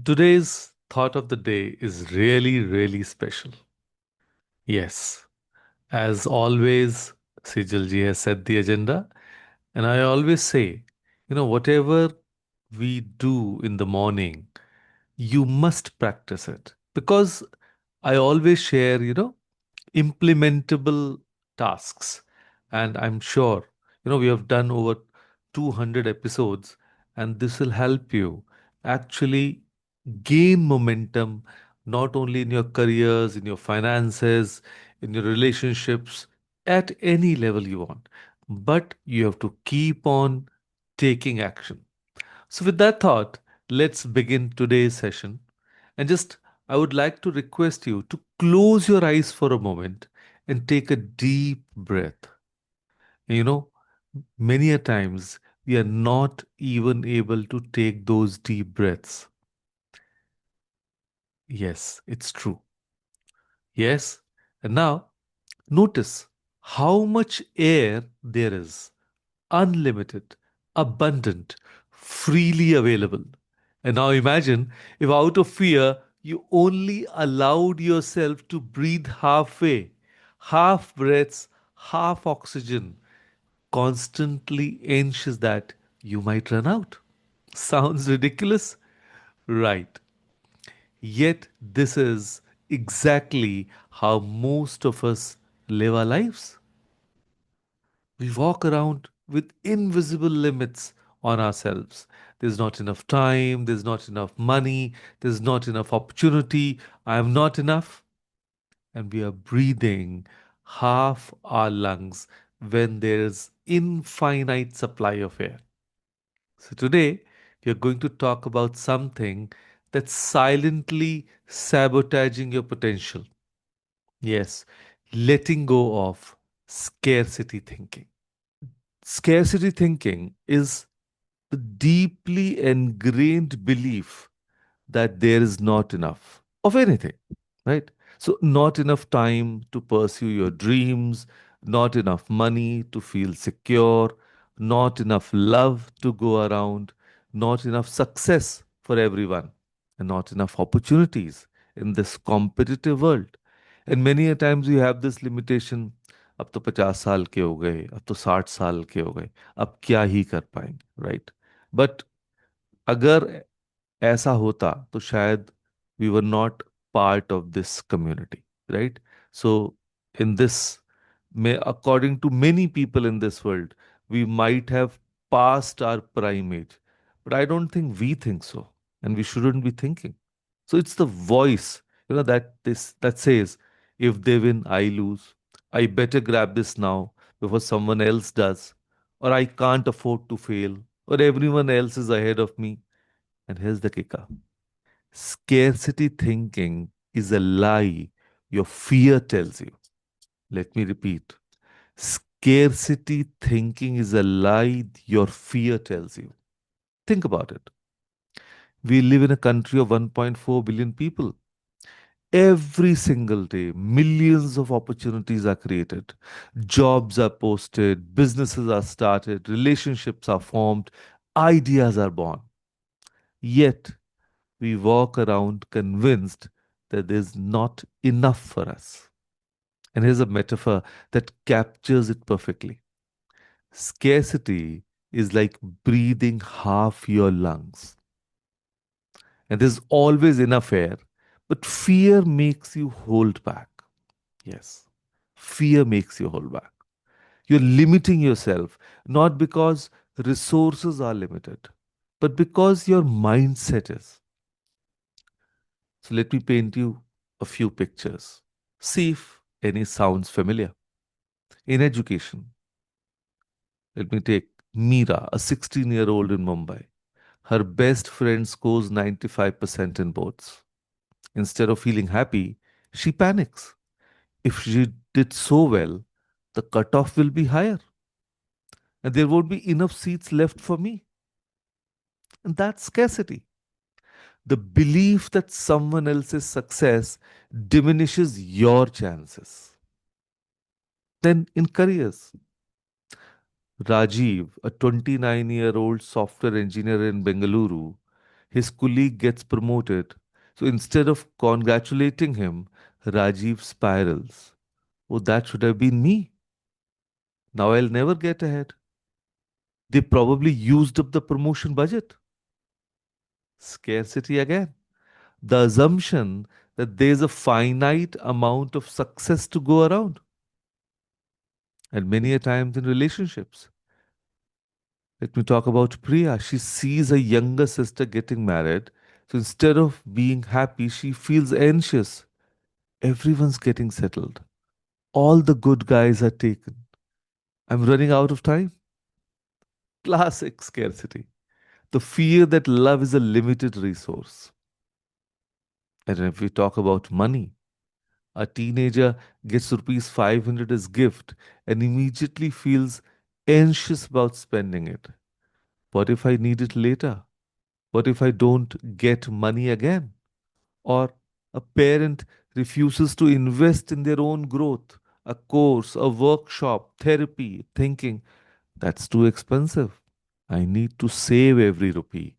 Today's thought of the day is really, really special. Yes, as always, Sejal has set the agenda. And I always say, whatever we do in the morning, you must practice it. Because I always share, implementable tasks. And I'm sure, we have done over 200 episodes, and this will help you actually gain momentum not only in your careers, in your finances, in your relationships, at any level you want. But you have to keep on taking action. So, with that thought, let's begin today's session. And just, I would like to request you to close your eyes for a moment and take a deep breath. You know, many a times we are not even able to take those deep breaths. Yes, it's true. Yes. And now notice how much air there is, unlimited, abundant, freely available. And now imagine if out of fear you only allowed yourself to breathe halfway, half breaths, half oxygen, constantly anxious that you might run out. Sounds ridiculous? Right. Yet, this is exactly how most of us live our lives. We walk around with invisible limits on ourselves. There's not enough time, there's not enough money, there's not enough opportunity, I am not enough. And we are breathing half our lungs when there's infinite supply of air. So today, we are going to talk about something that's silently sabotaging your potential. Yes, letting go of scarcity thinking. Scarcity thinking is the deeply ingrained belief that there is not enough of anything, right? So, not enough time to pursue your dreams, not enough money to feel secure, not enough love to go around, not enough success for everyone, and not enough opportunities in this competitive world. And many a times you have this limitation, अब तो 50 साल के हो गए, अब तो 60 साल के हो गए, अब क्या ही कर पाएंगे, राइट? बट अगर ऐसा होता तो शायद we were not part of this community, right? So in this, may according to many people in this world, we might have passed our prime age, but I don't think so, and we shouldn't be thinking. So it's the voice, that says, if they win, I lose. I better grab this now before someone else does, or I can't afford to fail, or everyone else is ahead of me. And here's the kicker: scarcity thinking is a lie your fear tells you. Let me repeat: scarcity thinking is a lie your fear tells you. Think about it. We live in a country of 1.4 billion people. Every single day, millions of opportunities are created, jobs are posted, businesses are started, relationships are formed, ideas are born. Yet, we walk around convinced that there's not enough for us. And here's a metaphor that captures it perfectly: scarcity is like breathing half your lungs, and there's always enough air, but fear makes you hold back. Yes, fear makes you hold back. You're limiting yourself not because resources are limited, but because your mindset is. So let me paint you a few pictures. See if any sounds familiar. In education, let me take Meera, a 16-year-old in Mumbai. Her best friend scores 95% in boards. Instead of feeling happy, she panics. If she did so well, the cutoff will be higher and there won't be enough seats left for me. And that's scarcity. The belief that someone else's success diminishes your chances. Then in careers, Rajiv, a 29-year-old software engineer in Bengaluru, His colleague gets promoted. So instead of congratulating him, Rajiv spirals. Oh, that should have been me. Now I'll never get ahead. They probably used up the promotion budget. Scarcity again. The assumption that there's a finite amount of success to go around. And many a times in relationships. Let me talk about Priya. She sees a younger sister getting married. So instead of being happy, she feels anxious. Everyone's getting settled. All the good guys are taken. I'm running out of time. Classic scarcity. The fear that love is a limited resource. And if we talk about money, a teenager gets rupees 500 as gift and immediately feels anxious about spending it. What if I need it later? What if I don't get money again? Or a parent refuses to invest in their own growth, a course, a workshop, therapy, thinking that's too expensive. I need to save every rupee.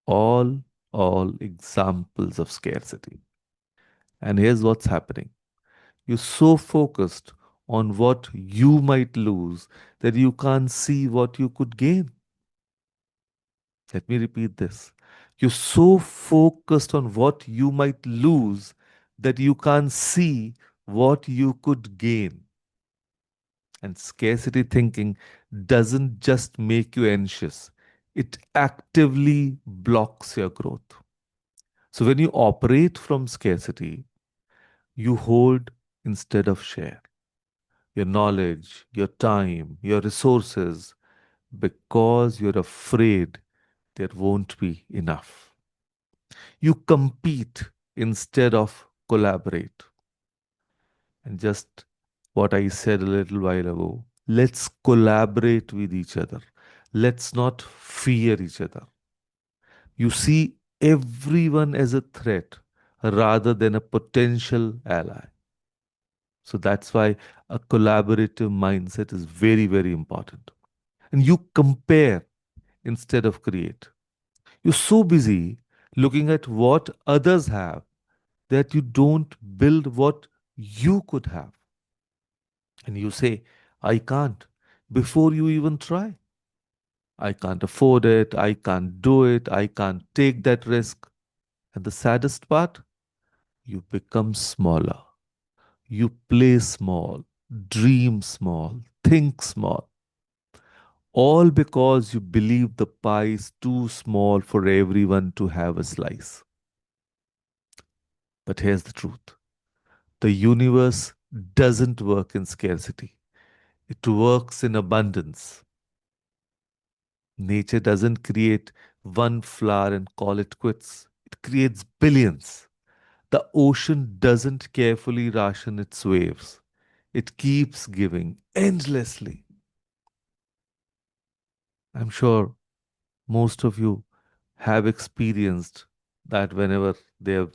All, all examples of scarcity. And here's what's happening. You're so focused on what you might lose that you can't see what you could gain. Let me repeat this. You're so focused on what you might lose that you can't see what you could gain. And scarcity thinking doesn't just make you anxious, it actively blocks your growth. So when you operate from scarcity, you hold instead of share your knowledge, your time, your resources, because you're afraid there won't be enough. You compete instead of collaborate. And just what I said a little while ago, let's collaborate with each other. Let's not fear each other. You see everyone as a threat rather than a potential ally. So that's why a collaborative mindset is very, very important. And you compare instead of create. You're so busy looking at what others have that you don't build what you could have. And you say, I can't, before you even try. I can't afford it. I can't do it. I can't take that risk. And the saddest part, you become smaller. You play small, dream small, think small. All because you believe the pie is too small for everyone to have a slice. But here's the truth, the universe doesn't work in scarcity, it works in abundance. Nature doesn't create one flower and call it quits, it creates billions. The ocean doesn't carefully ration its waves, it keeps giving endlessly. I'm sure most of you have experienced that whenever they have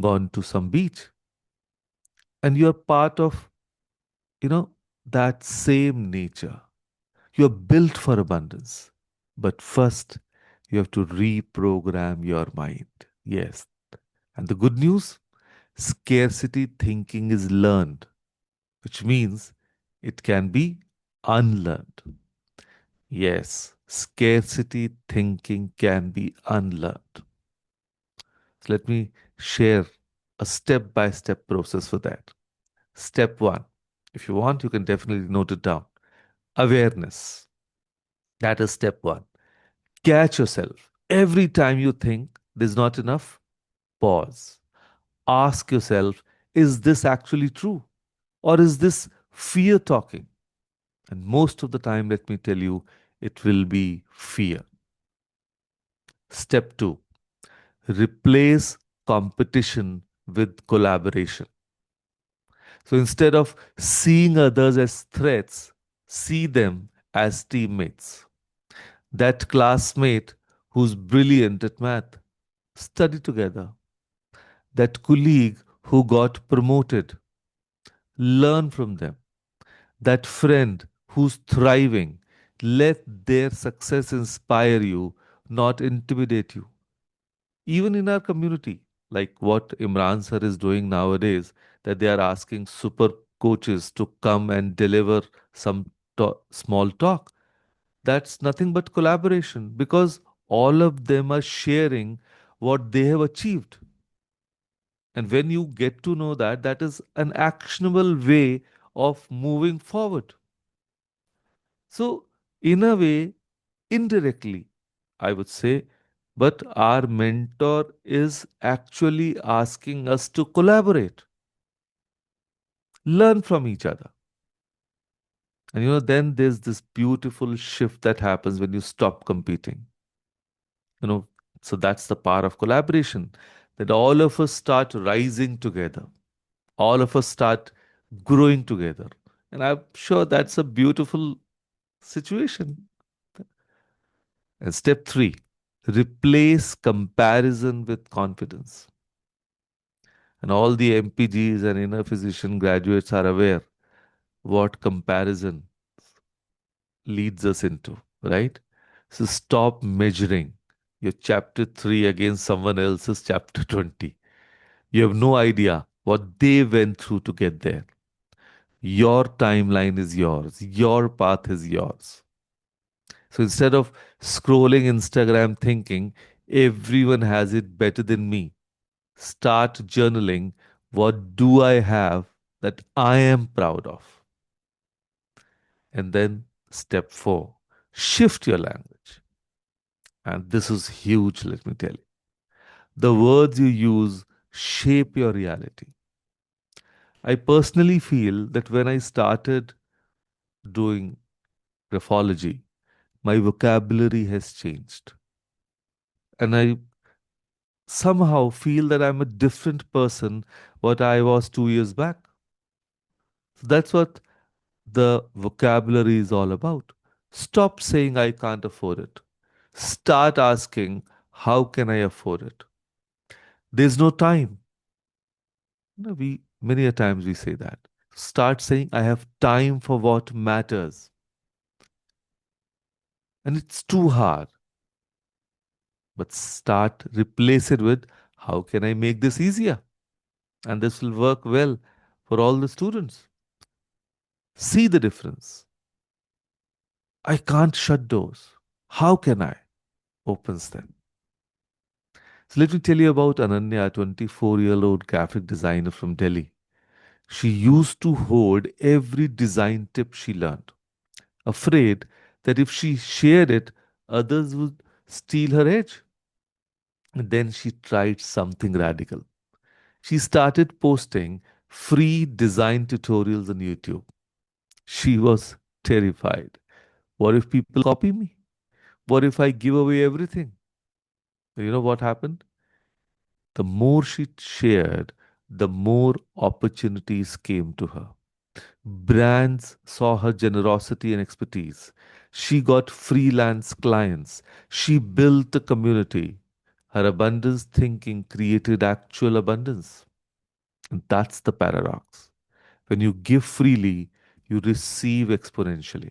gone to some beach and you're part of, you know, that same nature. You're built for abundance. But first, you have to reprogram your mind. Yes. And the good news, scarcity thinking is learned, which means it can be unlearned. Yes, scarcity thinking can be unlearned. So let me share a step by step process for that. Step one, if you want, you can definitely note it down. Awareness. That is step one. Catch yourself. Every time you think there's not enough, pause. Ask yourself, is this actually true? Or is this fear talking? And most of the time, let me tell you, it will be fear. Step two, replace competition with collaboration. So instead of seeing others as threats, see them as teammates. That classmate who's brilliant at math, study together. That colleague who got promoted, learn from them. That friend who's thriving, let their success inspire you, not intimidate you. even in our community, like what Imran sir is doing nowadays, that they are asking super coaches to come and deliver some small talk. That's nothing but collaboration because all of them are sharing what they have achieved. And when you get to know that, that is an actionable way of moving forward. So, in a way, indirectly, I would say, but our mentor is actually asking us to collaborate, learn from each other. And then there's this beautiful shift that happens when you stop competing. You know, so that's the power of collaboration, that all of us start rising together, all of us start growing together. And I'm sure that's a beautiful situation. And step three, replace comparison with confidence. And all the MPGs and inner physician graduates are aware what comparison leads us into, right? So stop measuring your chapter 3 against someone else's chapter 20. You have no idea what they went through to get there. Your timeline is yours, your path is yours. So instead of scrolling Instagram thinking everyone has it better than me, start journaling, what do I have that I am proud of? And then step 4, shift your language. And this is huge, let me tell you. The words you use shape your reality. I personally feel that when I started doing graphology, my vocabulary has changed. And I somehow feel that I'm a different person what I was 2 years back. So that's what the vocabulary is all about. Stop saying I can't afford it. Start asking, how can I afford it? There's no time. We many a times we say that. Start saying I have time for what matters. And it's too hard. But start replace it with how can I make this easier? And this will work well for all the students. See the difference. I can't shut doors. How can I? Opens them. So let me tell you about Ananya, a 24-year-old graphic designer from Delhi. She used to hoard every design tip she learned, afraid that if she shared it, others would steal her edge. And then she tried something radical. She started posting free design tutorials on YouTube. She was terrified. What if people copy me? What if I give away everything? You know what happened? The more she shared, the more opportunities came to her. Brands saw her generosity and expertise. She got freelance clients. She built a community. Her abundance thinking created actual abundance. And that's the paradox. When you give freely, you receive exponentially.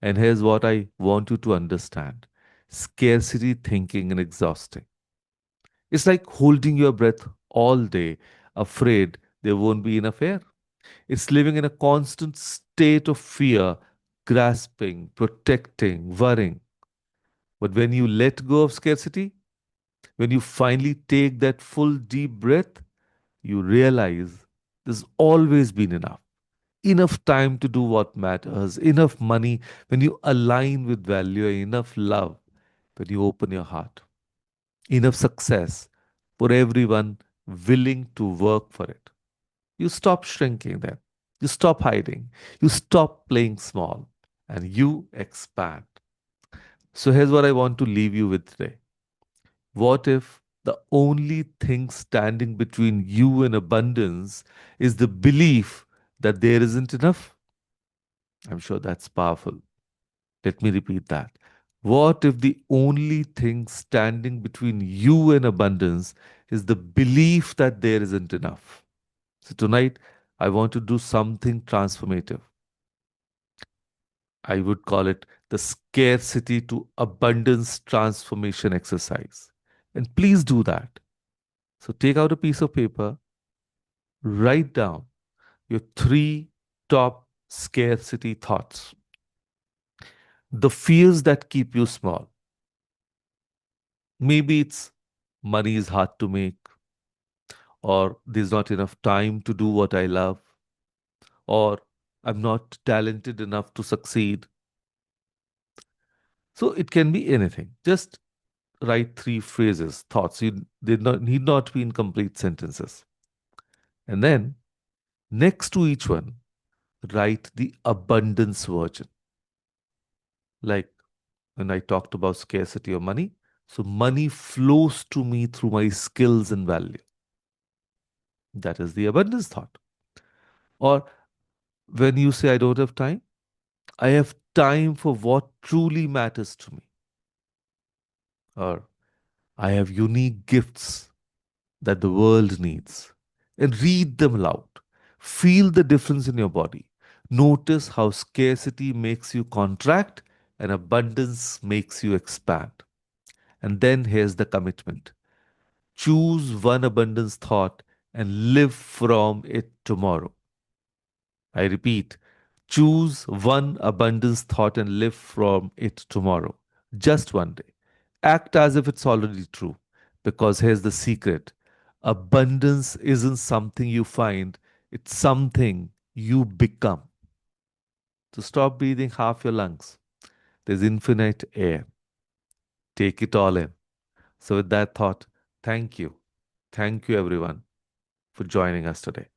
And here's what I want you to understand: scarcity thinking and exhausting. It's like holding your breath all day, afraid there won't be enough air. It's living in a constant state of fear, grasping, protecting, worrying. But when you let go of scarcity, when you finally take that full deep breath, you realize there's always been enough. Enough time to do what matters, enough money when you align with value, enough love when you open your heart, enough success for everyone willing to work for it. You stop shrinking then. You stop hiding. You stop playing small and you expand. So here's what I want to leave you with today. What if the only thing standing between you and abundance is the belief that there isn't enough? I'm sure that's powerful. Let me repeat that. What if the only thing standing between you and abundance is the belief that there isn't enough? So tonight, I want to do something transformative. I would call it the scarcity to abundance transformation exercise. And please do that. So take out a piece of paper, write down your three top scarcity thoughts, the fears that keep you small. Maybe it's money is hard to make, or there's not enough time to do what I love, or I'm not talented enough to succeed. So it can be anything. Just write three phrases, thoughts. They need not be in complete sentences. And then next to each one, write the abundance version. Like when I talked about scarcity of money, so money flows to me through my skills and value. That is the abundance thought. Or when you say, I don't have time, I have time for what truly matters to me. Or I have unique gifts that the world needs. And read them aloud. Feel the difference in your body. Notice how scarcity makes you contract and abundance makes you expand. And then here's the commitment: choose one abundance thought and live from it tomorrow. I repeat, choose one abundance thought and live from it tomorrow. Just one day. Act as if it's already true. Because here's the secret: abundance isn't something you find, it's something you become. So stop breathing half your lungs. There's infinite air. Take it all in. So, with that thought, thank you. Thank you, everyone, for joining us today.